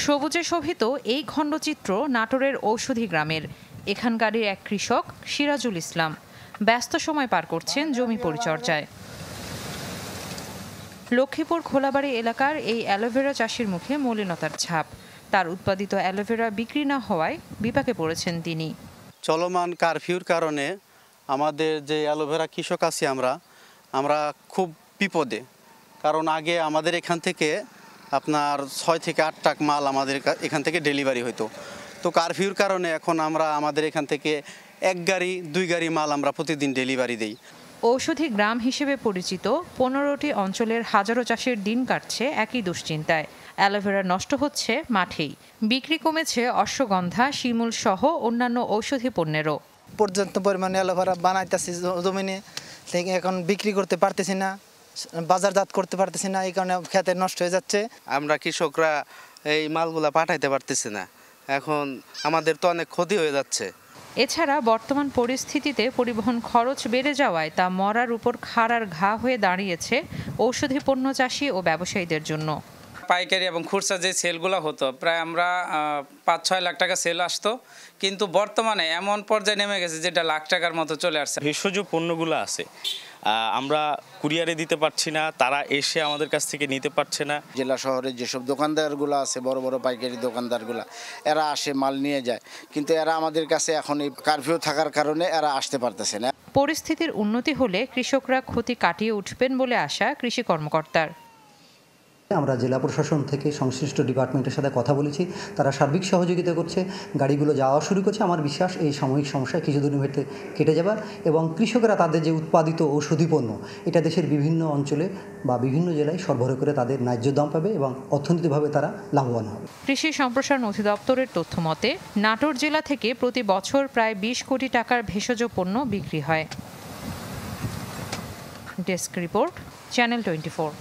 সবুজে শোভিত এই খণ্ডচিত্র নাটোরের ঔষধি গ্রামের। এখানকারই এক কৃষক সিরাজুল ইসলাম ব্যস্ত সময় পার করছেন জমি পরিচর্যায়। লক্ষ্মীপুর খোলাবাড়ি এলাকার এই অ্যালোভেরা চাষির মুখে মলিনতার ছাপ। তার উৎপাদিত অ্যালোভেরা বিক্রি না হওয়ায় বিপাকে পড়েছেন তিনি। চলমান কারফিউর কারণে আমাদের যে অ্যালোভেরা কৃষক আছি আমরা খুব বিপদে। কারণ আগে আমাদের এখান থেকে আপনার 6 থেকে 8 ট্রাক মাল আমাদের এখান থেকে ডেলিভারি হতো। তো কারফিউর কারণে এখন আমাদের এখান থেকে 1 গাড়ি 2 গাড়ি মাল আমরা প্রতিদিন ডেলিভারি দেই। ঔষধি গ্রাম হিসেবে পরিচিত 15টি অঞ্চলের হাজারো চাষির দিন কাটছে একই দুশ্চিন্তায়। অ্যালোভেরা নষ্ট হচ্ছে মাঠেই। বিক্রি কমেছে অশ্বগন্ধা, শিমুল সহ অন্যান্য ঔষধি পণ্যেরও। পর্যাপ্ত পরিমাণে অ্যালোভেরা বানাইতেছি জমিনে, থেকে এখন বিক্রি করতে পারতেছি না, বাজারজাত করতে পারতেছি না, এই কারণে খেতে নষ্ট হয়ে যাচ্ছে। আমরা কৃষকরা এই মালগুলা পাঠাইতে পারতেছি না, এখন আমাদের তো অনেক ক্ষতি হয়ে যাচ্ছে। এছাড়া বর্তমান পরিস্থিতিতে পরিবহন খরচ বেড়ে যাওয়ায় তা মরার উপর খাড়ার ঘা হয়ে দাঁড়িয়েছে ঔষধি পণ্য চাষি ও ব্যবসায়ীদের জন্য। পাইকারি এবং খুচরা যে সেলগুলো হতো, প্রায় আমরা 5-6 লাখ টাকা সেল আসতো, কিন্তু বর্তমানে এমন পর্যায়ে নেমে গেছে যেটা লাখ টাকার মতো চলে আসছে। ভেষজ পণ্যগুলো আছে আমরা কুরিয়ারে দিতে পারছি না, তারা এসে আমাদের কাছ থেকে নিতে পারছে না। জেলা শহরে যেসব দোকানদারগুলো আছে, বড় বড় পাইকারি দোকানদারগুলো, এরা আসে মাল নিয়ে যায়, কিন্তু এরা আমাদের কাছে এখন এই কারফিউ থাকার কারণে এরা আসতে পারতেছে না। পরিস্থিতির উন্নতি হলে কৃষকরা ক্ষতি কাটিয়ে উঠবেন বলে আশা কৃষি কর্মকর্তার। আমরা জেলা প্রশাসন থেকে সংশ্লিষ্ট ডিপার্টমেন্টের সাথে কথা বলেছি, তারা সার্বিক সহযোগিতা করছে, গাড়িগুলো যাওয়া শুরু করছে। আমার বিশ্বাস এই সাময়িক সমস্যা কিছুদিনের মধ্যে কেটে যাবার এবং কৃষকেরা তাদের যে উৎপাদিত ঔষধি পণ্য এটা দেশের বিভিন্ন অঞ্চলে বা বিভিন্ন জেলায় সরবরাহ করে তাদের ন্যায্য দাম পাবে এবং অর্থনৈতিকভাবে তারা লাভবান হবে। কৃষি সম্প্রসারণ অধিদপ্তরের তথ্য মতে নাটোর জেলা থেকে প্রতি বছর প্রায় 20 কোটি টাকার ভেষজ পণ্য বিক্রি হয়। Desk report, channel 24।